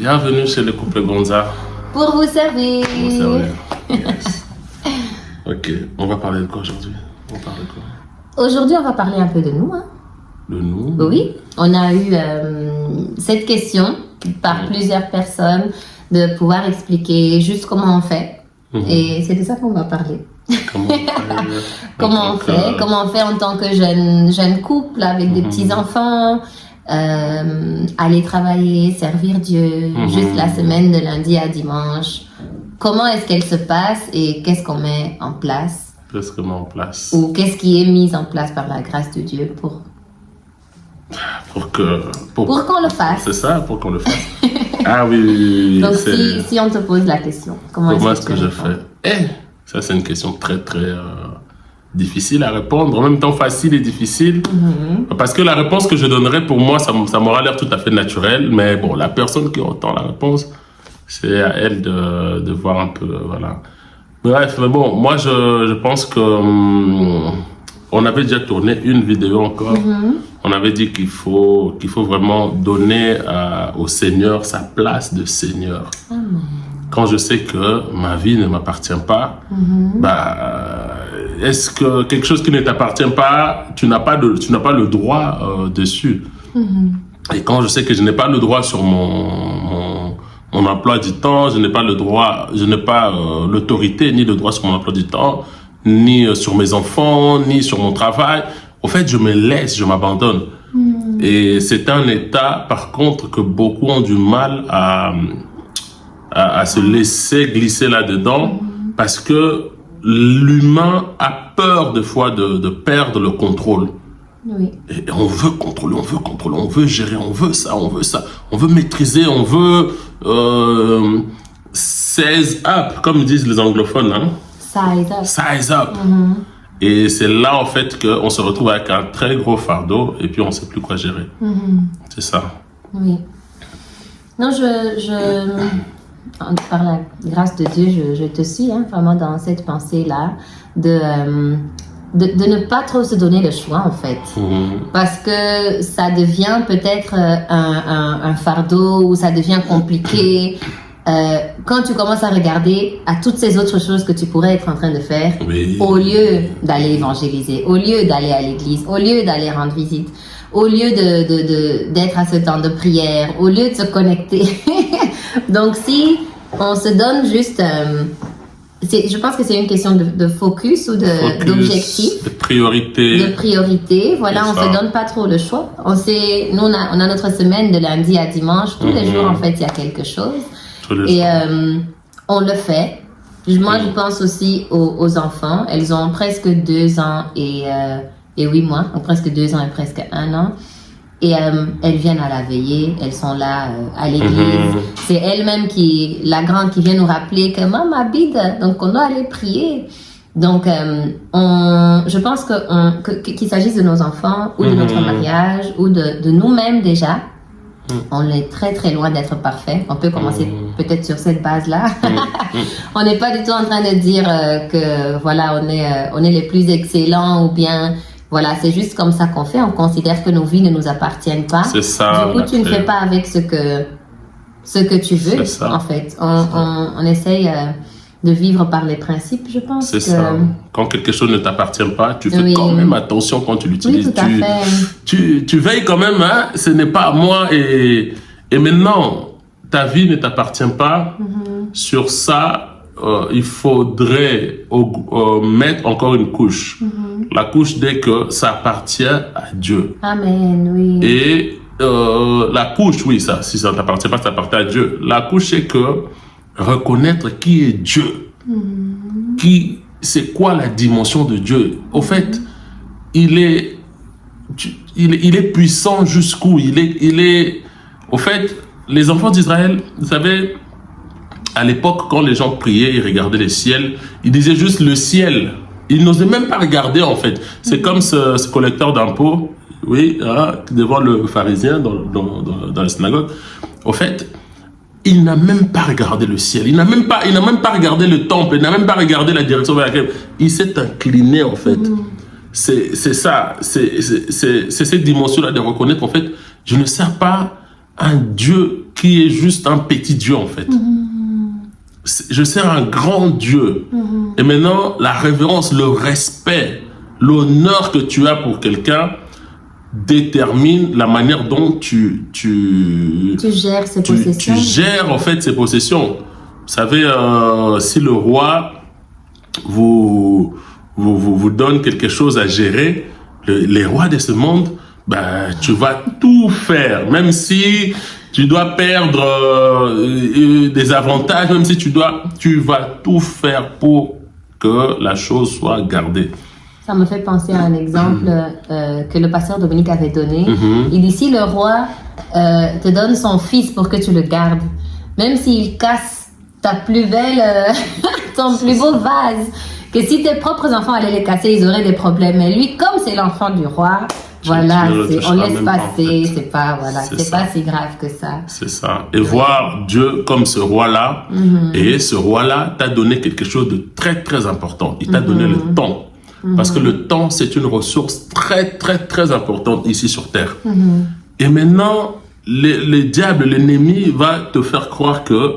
Bienvenue chez le couple Gonza. Pour vous servir. Pour vous servir. Yes. Ok, on va parler de quoi aujourd'hui? On parle de quoi? Aujourd'hui, on va parler un peu de nous. Hein. De nous? Oui, on a eu cette question par plusieurs personnes de pouvoir expliquer juste comment on fait. Et c'est de ça qu'on va parler. Comment on fait en tant que jeune couple avec des petits-enfants, aller travailler, servir Dieu, juste la semaine de lundi à dimanche. Comment est-ce qu'elle se passe et qu'est-ce qu'on met en place? Qu'est-ce qu'on met en place? Ou qu'est-ce qui est mis en place par la grâce de Dieu pour qu'on le fasse. C'est ça, pour qu'on le fasse. Ah oui. Donc si on te pose la question, comment est-ce que je fais? Ça c'est une question très difficile à répondre, en même temps facile et difficile. Parce que la réponse que je donnerais, pour moi, ça m'aura l'air tout à fait naturel, mais bon, la personne qui entend la réponse, c'est à elle de voir un peu, voilà. Bref, mais bon, moi je pense que on avait déjà tourné une vidéo encore. On avait dit qu'il faut vraiment donner au Seigneur sa place de Seigneur. Amen. Quand je sais que ma vie ne m'appartient pas, est-ce que quelque chose qui ne t'appartient pas, tu n'as pas le droit dessus. Et quand je sais que je n'ai pas le droit sur mon emploi du temps, je n'ai pas le droit, je n'ai pas l'autorité ni le droit sur mon emploi du temps, ni sur mes enfants, ni sur mon travail. Au fait, je me laisse, je m'abandonne. Et c'est un état, par contre, que beaucoup ont du mal à se laisser glisser là-dedans, parce que l'humain a peur des fois de perdre le contrôle. Oui. Et on veut contrôler, on veut gérer, on veut ça, on veut maîtriser, on veut size up, comme disent les anglophones. Hein? Size up. Et c'est là, en fait, qu'on se retrouve avec un très gros fardeau et puis on ne sait plus quoi gérer. C'est ça. Oui. Non, par la grâce de Dieu, je te suis vraiment dans cette pensée-là de ne pas trop se donner le choix, en fait. Parce que ça devient peut-être un fardeau ou ça devient compliqué. Quand tu commences à regarder à toutes ces autres choses que tu pourrais être en train de faire, au lieu d'aller évangéliser, au lieu d'aller à l'église, au lieu d'aller rendre visite, au lieu d'être à ce temps de prière, au lieu de se connecter. Donc si on se donne juste... je pense que c'est une question de focus ou d'objectif. De priorité. De priorité. Voilà, on ne se donne pas trop le choix. Nous, on a notre semaine de lundi à dimanche. Tous les jours, en fait, il y a quelque chose. Et on le fait. Moi, je pense aussi aux enfants. Elles ont presque 2 ans et 8 mois. Donc presque 2 ans et presque 1 an. Et elles viennent à la veillée. Elles sont là à l'église. C'est elle-même la grande qui vient nous rappeler que maman habite. Donc on doit aller prier. Donc je pense qu'il s'agisse de nos enfants ou de notre mariage ou de nous-mêmes déjà. On est très très loin d'être parfait. On peut commencer peut-être sur cette base-là. On n'est pas du tout en train de dire que voilà on est les plus excellents ou bien voilà, c'est juste comme ça qu'on fait. On considère que nos vies ne nous appartiennent pas. C'est ça. Du coup, tu ne fais pas avec ce que tu veux. En fait, on essaye de vivre par les principes, je pense. C'est ça. Quand quelque chose ne t'appartient pas, tu fais quand même attention quand tu l'utilises. Oui, tout à fait. Tu veilles quand même, hein, ce n'est pas à moi. Et maintenant, ta vie ne t'appartient pas. Sur ça, il faudrait mettre encore une couche. La couche dès que ça appartient à Dieu. Amen, oui. Et la couche, oui, ça, si ça ne t'appartient pas, ça appartient à Dieu. La couche, c'est que reconnaître qui est Dieu. C'est quoi la dimension de Dieu? Au fait, il est puissant jusqu'où? Au fait, les enfants d'Israël, vous savez, à l'époque, quand les gens priaient, ils regardaient le ciel, ils disaient juste le ciel. Ils n'osaient même pas regarder, en fait. C'est comme ce collecteur d'impôts, oui, devant le pharisien dans la synagogue. Au fait, il n'a même pas regardé le ciel. Il n'a même pas regardé le temple. Il n'a même pas regardé la direction vers laquelle il s'est incliné, en fait. C'est ça. C'est cette dimension-là de reconnaître, en fait, je ne sers pas un Dieu qui est juste un petit Dieu, en fait. Je sers un grand Dieu. Et maintenant, la révérence, le respect, l'honneur que tu as pour quelqu'un détermine la manière dont tu gères ses possessions. Tu gères, en fait, ses possessions. Vous savez, si le roi vous donne quelque chose à gérer, les rois de ce monde, tu vas tout faire, même si tu dois perdre des avantages, même si tu vas tout faire pour que la chose soit gardée. Ça me fait penser à un exemple que le pasteur Dominique avait donné. Il dit, si le roi te donne son fils pour que tu le gardes, même s'il casse ta plus belle, ton plus beau vase, que si tes propres enfants allaient les casser, ils auraient des problèmes. Mais lui, comme c'est l'enfant du roi, voilà, on laisse passer, c'est pas si grave que ça. C'est ça. Et voir Dieu comme ce roi-là, et ce roi-là t'a donné quelque chose de très, très important. Il t'a donné le temps. Parce que le temps, c'est une ressource très, très, très importante ici sur Terre. Et maintenant, le diable, l'ennemi, va te faire croire que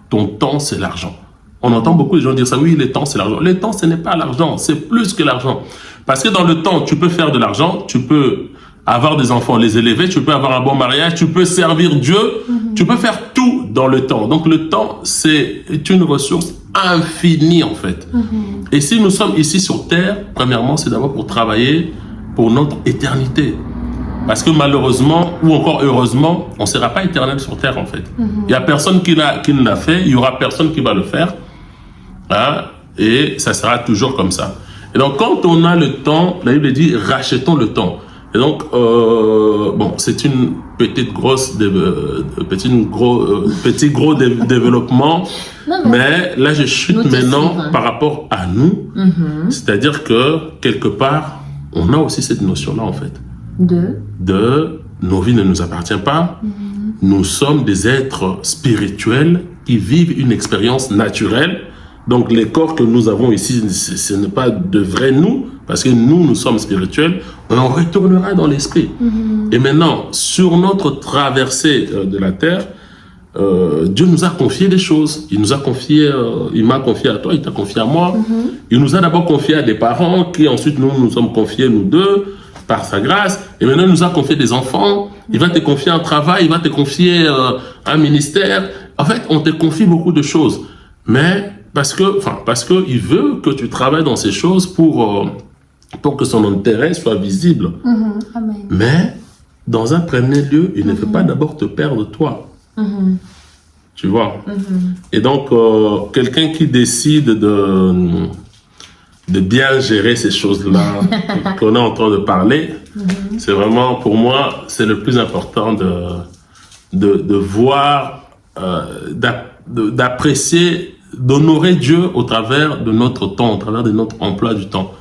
ton temps, c'est l'argent. On entend beaucoup de gens dire ça, oui, le temps, c'est l'argent. Le temps, ce n'est pas l'argent, c'est plus que l'argent. Parce que dans le temps, tu peux faire de l'argent, tu peux avoir des enfants, les élever, tu peux avoir un bon mariage, tu peux servir Dieu, tu peux faire tout dans le temps. Donc le temps, c'est une ressource infinie, en fait. Et si nous sommes ici sur Terre, premièrement, c'est d'abord pour travailler pour notre éternité. Parce que malheureusement, ou encore heureusement, on ne sera pas éternel sur Terre, en fait. Il n'y a personne qui l'a fait, il n'y aura personne qui va le faire. Hein, et ça sera toujours comme ça. Et donc, quand on a le temps, la Bible dit, rachetons le temps. Et donc, c'est une petit gros développement. Non, mais là, je chute maintenant par rapport à nous. C'est-à-dire que, quelque part, on a aussi cette notion-là, en fait. De nos vies ne nous appartiennent pas. Nous sommes des êtres spirituels qui vivent une expérience naturelle. Donc, les corps que nous avons ici, ce n'est pas de vrai nous, parce que nous sommes spirituels. On retournera dans l'esprit. Et maintenant, sur notre traversée de la terre, Dieu nous a confié des choses. Il m'a confié à toi, il t'a confié à moi. Il nous a d'abord confié à des parents, qui ensuite nous sommes confiés, nous deux, par sa grâce. Et maintenant, il nous a confié des enfants. Il va te confier un travail, il va te confier un ministère. En fait, on te confie beaucoup de choses. Mais parce que il veut que tu travailles dans ces choses pour que son intérêt soit visible. Amen. Mais dans un premier lieu, il ne veut pas d'abord te perdre toi. Tu vois. Et donc, quelqu'un qui décide de bien gérer ces choses-là qu'on est en train de parler, c'est vraiment, pour moi, c'est le plus important de voir, d'apprécier, d'honorer Dieu au travers de notre temps, au travers de notre emploi du temps.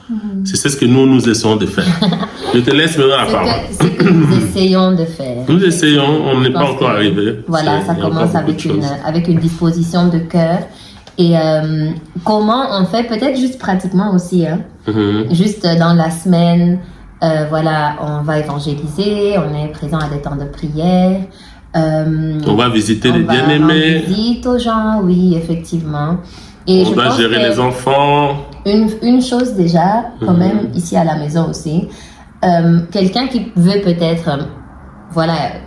C'est ce que nous essayons de faire. Je te laisse maintenant la parole. C'est ce que nous essayons de faire. Nous essayons, on n'est pas encore arrivé. Voilà, ça commence avec une disposition de cœur. Et comment on fait, peut-être juste pratiquement aussi, juste dans la semaine, on va évangéliser, on est présent à des temps de prière. On va visiter les bien-aimés. On visite aux gens, oui, effectivement. Et on va gérer les enfants. Une chose déjà, quand même, ici à la maison aussi, quelqu'un qui veut peut-être,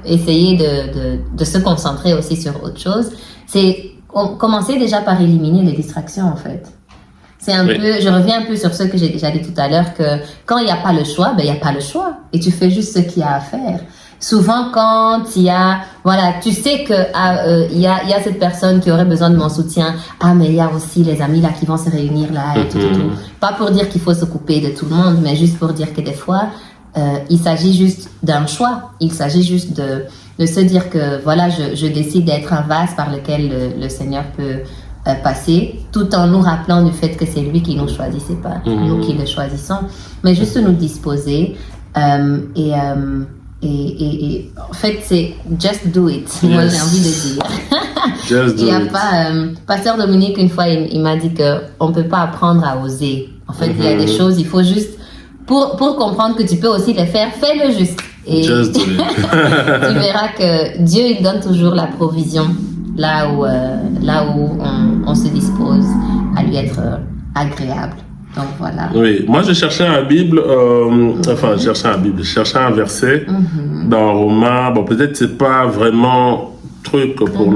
essayer de se concentrer aussi sur autre chose, c'est commencer déjà par éliminer les distractions, en fait. C'est un peu, je reviens un peu sur ce que j'ai déjà dit tout à l'heure, que quand il n'y a pas le choix, il n'y a pas le choix. Et tu fais juste ce qu'il y a à faire. Souvent, quand il y a, tu sais que il y a cette personne qui aurait besoin de mon soutien. Ah, mais il y a aussi les amis là qui vont se réunir là et tout. Pas pour dire qu'il faut se couper de tout le monde, mais juste pour dire que des fois, il s'agit juste d'un choix. Il s'agit juste de se dire que je décide d'être un vase par lequel le Seigneur peut passer, tout en nous rappelant du fait que c'est lui qui nous choisit, c'est pas nous qui le choisissons, mais juste nous disposer et en fait c'est just do it. Moi j'ai envie de dire. Just do il y a it. pas pasteur Dominique une fois il m'a dit que on peut pas apprendre à oser. En fait il y a des choses, il faut juste pour comprendre que tu peux aussi les faire, fais-le juste. Et tu verras que Dieu, il donne toujours la provision là où on se dispose à lui être agréable. Donc voilà. Oui, moi je cherchais un verset dans Romains. Bon, peut-être c'est pas vraiment truc pour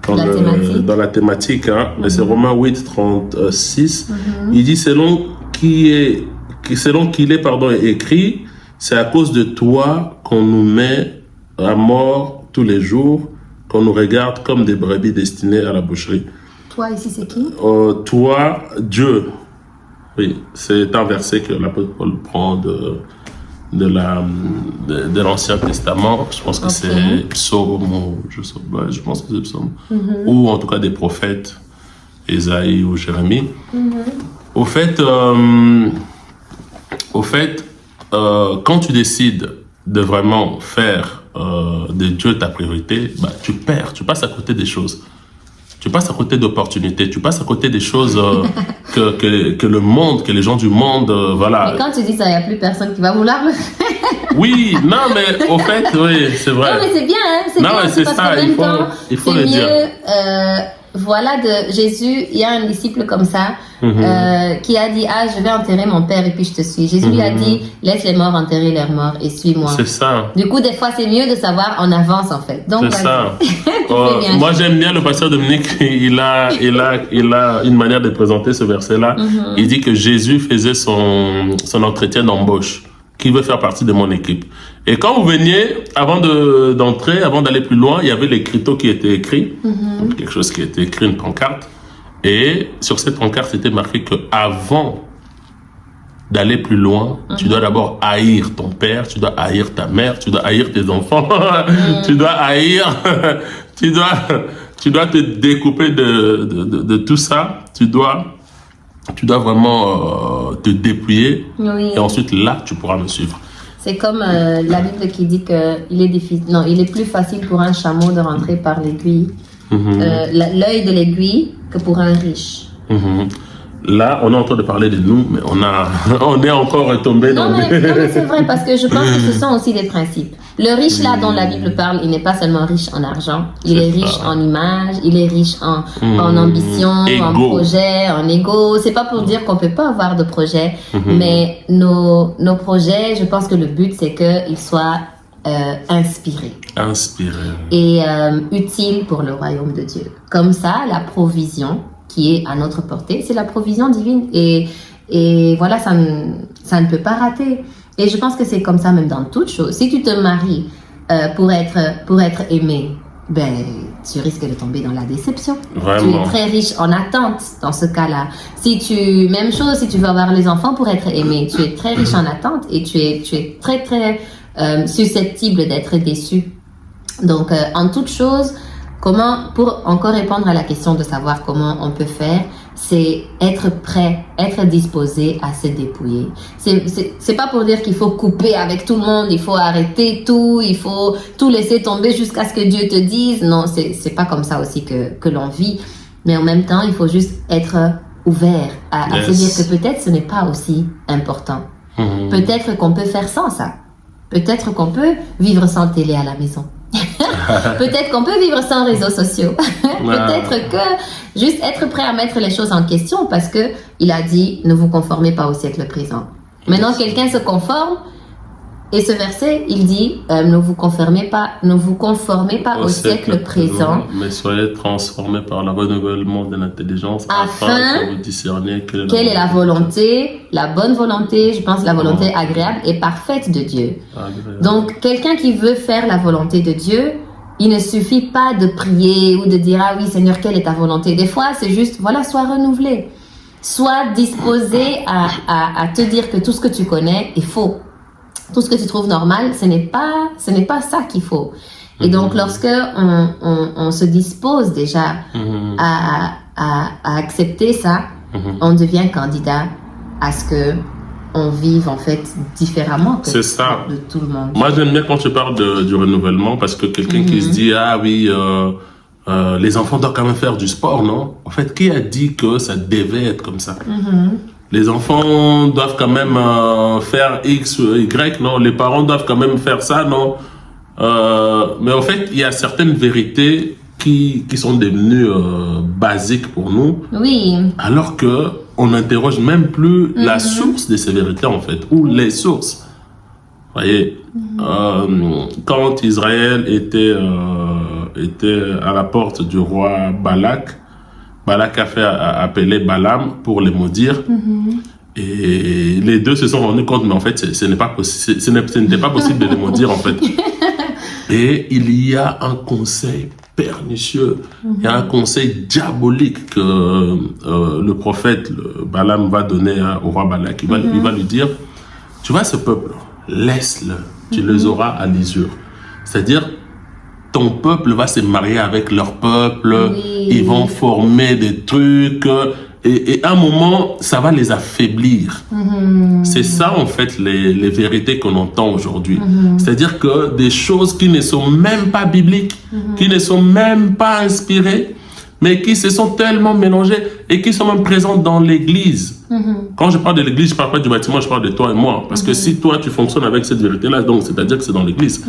dans la thématique, hein, mais c'est Romains 8, 36. Il dit selon qu'il est écrit, c'est à cause de toi qu'on nous met à mort tous les jours, qu'on nous regarde comme des brebis destinées à la boucherie. Toi, ici, c'est qui? Toi, Dieu. Oui, c'est un verset que l'apôtre Paul prend de l'Ancien Testament. Je pense que c'est Psaume, je pense que c'est Psaume. Ou en tout cas des prophètes, Ésaïe ou Jérémie. Au fait, quand tu décides de vraiment faire de Dieu ta priorité, bah, tu perds, tu passes à côté des choses. Tu passes à côté d'opportunités, tu passes à côté des choses que le monde, que les gens du monde, voilà. Mais quand tu dis ça, il n'y a plus personne qui va vouloir le faire. Oui, non, mais au fait, oui, c'est vrai. Non, mais c'est bien, hein, c'est non, bien. Mais c'est ça, il faut le dire. Voilà, de Jésus, il y a un disciple comme ça qui a dit, je vais enterrer mon père et puis je te suis. Jésus lui a dit, laisse les morts enterrer leurs morts et suis-moi. C'est ça. Du coup, des fois, c'est mieux de savoir en avance, en fait. Donc, c'est ça. Moi, j'aime bien le pasteur Dominique, il a une manière de présenter ce verset-là. Il dit que Jésus faisait son entretien d'embauche. Qui veut faire partie de mon équipe. Et quand vous veniez, avant d'entrer, avant d'aller plus loin, il y avait l'écriteau qui était écrit, quelque chose qui était écrit, une pancarte. Et sur cette pancarte, c'était marqué que avant d'aller plus loin, tu dois d'abord haïr ton père, tu dois haïr ta mère, tu dois haïr tes enfants, tu dois haïr, tu dois te découper de tout ça, tu dois vraiment te dépouiller, et ensuite là tu pourras me suivre. C'est comme la Bible qui dit que il est plus facile pour un chameau de rentrer par l'aiguille, l'œil de l'aiguille, que pour un riche. Là, on est en train de parler de nous, mais on est encore retombé dans non, mais c'est vrai, parce que je pense que ce sont aussi des principes. Le riche là dont la Bible parle, il n'est pas seulement riche en argent, il est riche en image, il est riche en ambition, en projet, en ego. C'est pas pour dire qu'on peut pas avoir de projet, mais nos projets, je pense que le but c'est qu'ils soient inspirés et utiles pour le royaume de Dieu. Comme ça, la provision qui est à notre portée, c'est la provision divine et voilà, ça ne peut pas rater. Et je pense que c'est comme ça même dans toute chose. Si tu te maries pour être aimé, tu risques de tomber dans la déception. Vraiment. Tu es très riche en attente dans ce cas-là. Même chose, si tu veux avoir les enfants pour être aimé, tu es très riche en attente et tu es très très susceptible d'être déçu. Donc en toute chose, pour encore répondre à la question de savoir comment on peut faire, c'est être prêt, être disposé à se dépouiller. C'est pas pour dire qu'il faut couper avec tout le monde, il faut arrêter tout, il faut tout laisser tomber jusqu'à ce que Dieu te dise. Non, c'est pas comme ça aussi que l'on vit. Mais en même temps, il faut juste être ouvert à se dire que peut-être ce n'est pas aussi important. Peut-être qu'on peut faire sans ça. Peut-être qu'on peut vivre sans télé à la maison. Peut-être qu'on peut vivre sans réseaux sociaux. Peut-être que juste être prêt à mettre les choses en question parce que il a dit ne vous conformez pas au siècle présent. Maintenant quelqu'un se conforme et ce verset il dit ne vous conformez pas au siècle présent, mais soyez transformés par le renouvellement de l'intelligence afin que vous discerniez quelle est la volonté, la bonne volonté, je pense la volonté agréable et parfaite de Dieu. Donc quelqu'un qui veut faire la volonté de Dieu, il ne suffit pas de prier ou de dire ah oui Seigneur quelle est ta volonté. Des fois c'est juste voilà, sois renouvelé, sois disposé à te dire que tout ce que tu connais est faux. Tout ce que tu trouves normal, ce n'est pas ça qu'il faut. Et donc, lorsque on se dispose déjà à accepter ça, on devient candidat à ce que on vive en fait différemment que de tout le monde. Moi, j'aime bien quand tu parles du renouvellement parce que quelqu'un qui se dit ah oui, les enfants doivent quand même faire du sport, non? En fait, qui a dit que ça devait être comme ça? les enfants doivent quand même faire X ou Y, non, les parents doivent quand même faire ça, non. Mais en fait, il y a certaines vérités qui sont devenues basiques pour nous. Oui. Alors que on n'interroge même plus la source de ces vérités, en fait, ou les sources. Vous voyez, quand Israël était à la porte du roi Balak a fait appeler Balaam pour les maudire. Et les deux se sont rendus compte, mais en fait, ce n'était pas possible de les maudire, en fait. Et il y a un conseil pernicieux, il y a un conseil diabolique que le prophète Balaam va donner au roi Balak. Il va lui dire, tu vois ce peuple, laisse-le, tu les auras à l'usure. C'est-à-dire, ton peuple va se marier avec leur peuple, ils vont former des trucs, et à un moment, ça va les affaiblir. C'est ça, en fait, les vérités qu'on entend aujourd'hui. C'est-à-dire que des choses qui ne sont même pas bibliques, qui ne sont même pas inspirées, mais qui se sont tellement mélangées et qui sont même présentes dans l'église. Quand je parle de l'église, je ne parle pas du bâtiment, je parle de toi et moi. Parce que si toi, tu fonctionnes avec cette vérité-là, donc c'est-à-dire que c'est dans l'église.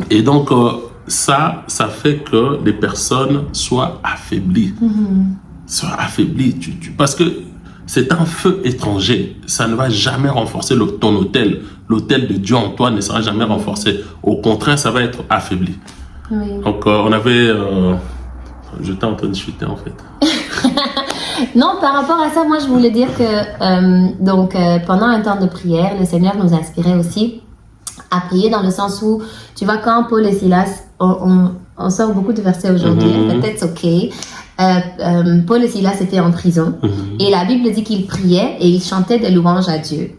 Et donc, ça fait que les personnes soient affaiblies. Parce que c'est un feu étranger. Ça ne va jamais renforcer ton autel. L'autel de Dieu en toi ne sera jamais renforcé. Au contraire, ça va être affaibli. Donc, on avait... J'étais en train de chuter, en fait. Non, par rapport à ça, moi, je voulais dire que pendant un temps de prière, le Seigneur nous inspirait aussi à prier dans le sens où, tu vois, quand Paul et Silas, on sort beaucoup de versets aujourd'hui, peut-être ok. Paul et Silas étaient en prison et la Bible dit qu'ils priaient et ils chantaient des louanges à Dieu.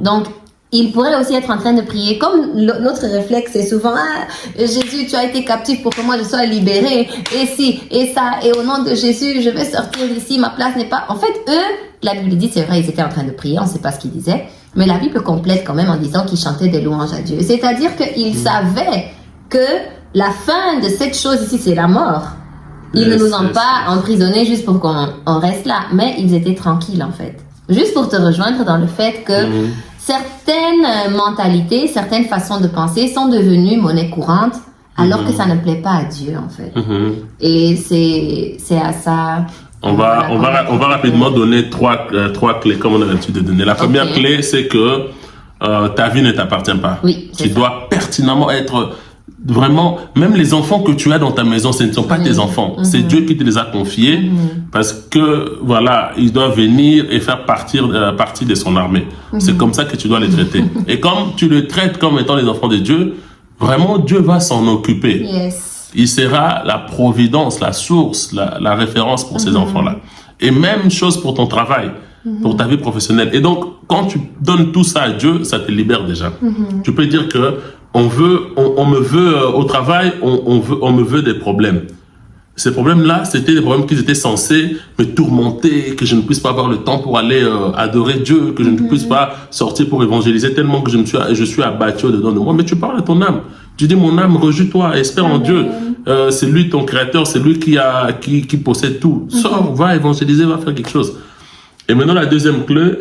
Donc, ils pourraient aussi être en train de prier. Comme notre réflexe, c'est souvent « Jésus, tu as été captif pour que moi je sois libéré. Et si, et ça, et au nom de Jésus, je vais sortir d'ici, ma place n'est pas... » En fait, eux, la Bible dit, c'est vrai, ils étaient en train de prier, on ne sait pas ce qu'ils disaient. Mais la Bible complète quand même en disant qu'ils chantaient des louanges à Dieu. C'est-à-dire qu'ils savaient que la fin de cette chose ici, c'est la mort. Ils ne nous ont pas emprisonnés juste pour qu'on reste là. Mais ils étaient tranquilles, en fait. Juste pour te rejoindre dans le fait que certaines mentalités, certaines façons de penser sont devenues monnaie courante, alors que ça ne plaît pas à Dieu, en fait. Et c'est à ça... On va rapidement donner trois clés, comme on a l'habitude de donner. La première clé, c'est que ta vie ne t'appartient pas. Oui, tu dois pertinemment être... Vraiment, même les enfants que tu as dans ta maison, ce ne sont pas tes enfants. C'est Dieu qui te les a confiés parce que, voilà, ils doivent venir et faire partie de son armée. C'est comme ça que tu dois les traiter. Et comme tu les traites comme étant les enfants de Dieu, vraiment, Dieu va s'en occuper. Il sera la providence, la source, la référence pour ces enfants-là. Et même chose pour ton travail, pour ta vie professionnelle. Et donc, quand tu donnes tout ça à Dieu, ça te libère déjà. Tu peux dire que on me veut au travail, on me veut des problèmes. Ces problèmes-là, c'était des problèmes qui étaient censés me tourmenter, que je ne puisse pas avoir le temps pour aller adorer Dieu, que je ne puisse pas sortir pour évangéliser tellement que je suis abattu au-dedans de moi. Mais tu parles à ton âme. Tu dis, mon âme, rejouis-toi, espère en Dieu. C'est lui ton créateur, c'est lui qui possède tout. Sors, va évangéliser, va faire quelque chose. Et maintenant, la deuxième clé.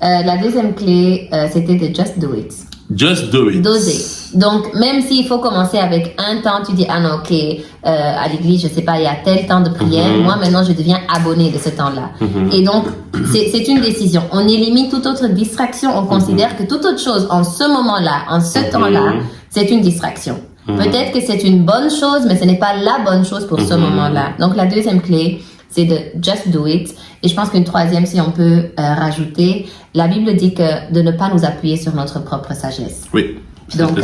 La deuxième clé, c'était de just do it. Just do it. Doser. Donc, même s'il faut commencer avec un temps, tu dis, ah non, ok, à l'église, je sais pas, il y a tel temps de prière, moi maintenant je deviens abonné de ce temps-là. Et donc, c'est une décision. On élimine toute autre distraction, on considère que toute autre chose en ce moment-là, en ce temps-là, c'est une distraction. Peut-être que c'est une bonne chose, mais ce n'est pas la bonne chose pour ce moment-là. Donc, la deuxième clé, c'est de just do it. Et je pense qu'une troisième, si on peut rajouter, la Bible dit que de ne pas nous appuyer sur notre propre sagesse. Oui. Donc,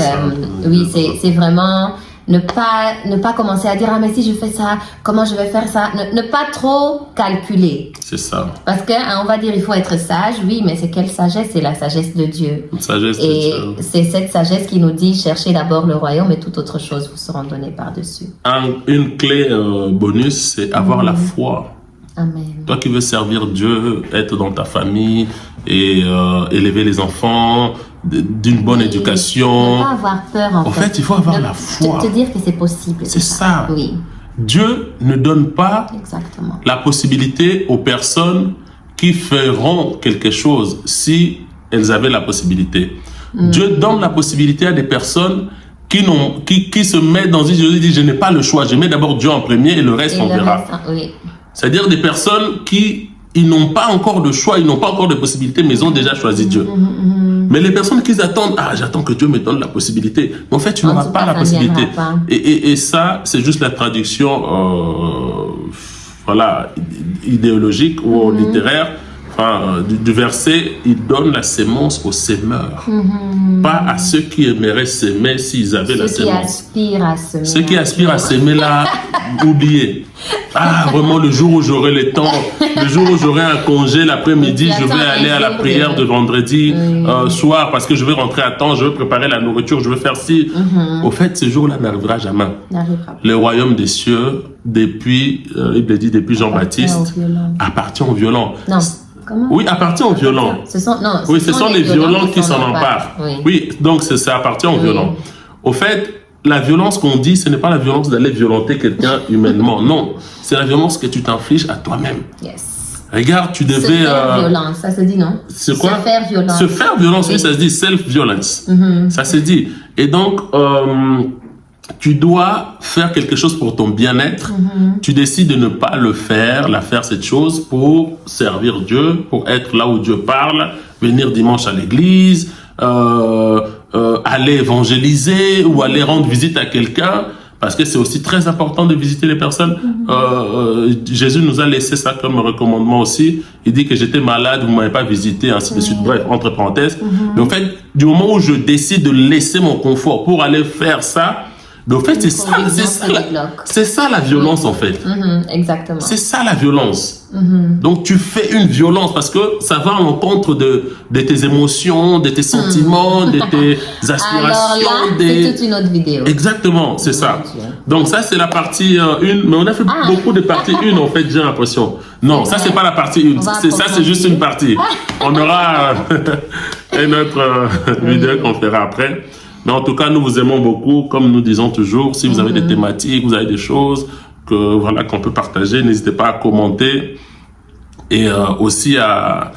oui, c'est vraiment ne pas commencer à dire, ah, mais si je fais ça, comment je vais faire ça? Ne pas trop calculer. C'est ça. Parce qu'on va dire, il faut être sage, oui, mais c'est quelle sagesse? C'est la sagesse de Dieu. Une sagesse de Et Dieu. c'est cette sagesse qui nous dit, cherchez d'abord le royaume et toute autre chose vous seront données par-dessus. Une clé bonus, c'est avoir la foi. Amen. Toi qui veux servir Dieu, être dans ta famille et élever les enfants d'une bonne éducation. Ne pas avoir peur, en fait. En fait, il faut avoir la foi. Te dire que c'est possible. C'est ça. Oui. Dieu ne donne pas Exactement. la possibilité aux personnes qui feront quelque chose si elles avaient la possibilité. Dieu donne la possibilité à des personnes qui se mettent dans une situation, disent je n'ai pas le choix, je mets d'abord Dieu en premier et le reste on verra. Oui. C'est-à-dire des personnes qui ils n'ont pas encore de choix, ils n'ont pas encore de possibilité, mais ils ont déjà choisi Dieu. Mais les personnes qui attendent, j'attends que Dieu me donne la possibilité. Mais en fait, tu n'auras pas la possibilité. Et ça, c'est juste la traduction idéologique ou littéraire. Du verset, il donne la sémence aux sémeurs, pas à ceux qui aimeraient s'aimer s'ils avaient la sémence. Ceux qui aspirent à s'aimer là, oubliez. Vraiment, le jour où j'aurai le temps, le jour où j'aurai un congé l'après-midi, je vais aller à la prière de vendredi soir parce que je vais rentrer à temps, je vais préparer la nourriture, je vais faire ci. Au fait, ce jour-là n'arrivera jamais. Le royaume des cieux, depuis, il dit depuis Jean-Baptiste, appartient aux violents. Non. Comment? Oui, appartient aux violents. Ce sont les violents qui s'en emparent. Oui, donc ça appartient aux violents. Au fait, la violence qu'on dit, ce n'est pas la violence d'aller violenter quelqu'un humainement. Non, c'est la violence que tu t'infliges à toi-même. Yes. Regarde, tu devais... Se faire violence, ça se dit, non? C'est quoi? Se faire violence. Se faire violence, oui, ça se dit self-violence. Ça se dit. Et donc... tu dois faire quelque chose pour ton bien-être. Tu décides de ne pas le faire, cette chose pour servir Dieu, pour être là où Dieu parle, venir dimanche à l'église, aller évangéliser ou aller rendre visite à quelqu'un, parce que c'est aussi très important de visiter les personnes. Jésus nous a laissé ça comme recommandement aussi. Il dit que j'étais malade, vous ne m'avez pas visité, ainsi de suite. Bref, entre parenthèses. Mais en fait, du moment où je décide de laisser mon confort pour aller faire ça, mais en fait, c'est ça la violence, en fait. Exactement. C'est ça la violence. Donc, tu fais une violence parce que ça va à l'encontre de tes émotions, de tes sentiments, de tes aspirations. Alors là, c'est toute une autre vidéo. Exactement, c'est ça. Donc, ça, c'est la partie 1. Mais on a fait beaucoup de parties 1, en fait, j'ai l'impression. Non, ça, c'est pas la partie 1. Ça, c'est juste une partie. On aura une autre vidéo qu'on fera après. Mais en tout cas, nous vous aimons beaucoup. Comme nous disons toujours, si vous avez des thématiques, vous avez des choses qu'on peut partager, n'hésitez pas à commenter et aussi à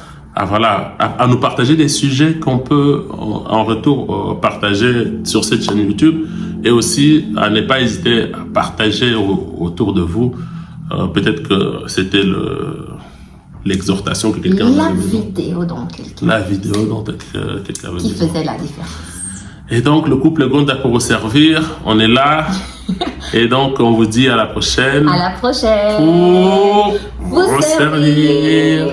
nous partager des sujets qu'on peut en retour partager sur cette chaîne YouTube, et aussi à ne pas hésiter à partager autour de vous. Peut-être que c'était l'exhortation que quelqu'un avait La vidéo dont quelqu'un avait qui faisait la différence. Et donc, le couple Gonda pour vous servir, on est là. Et donc, on vous dit à la prochaine. À la prochaine. Pour vous servir.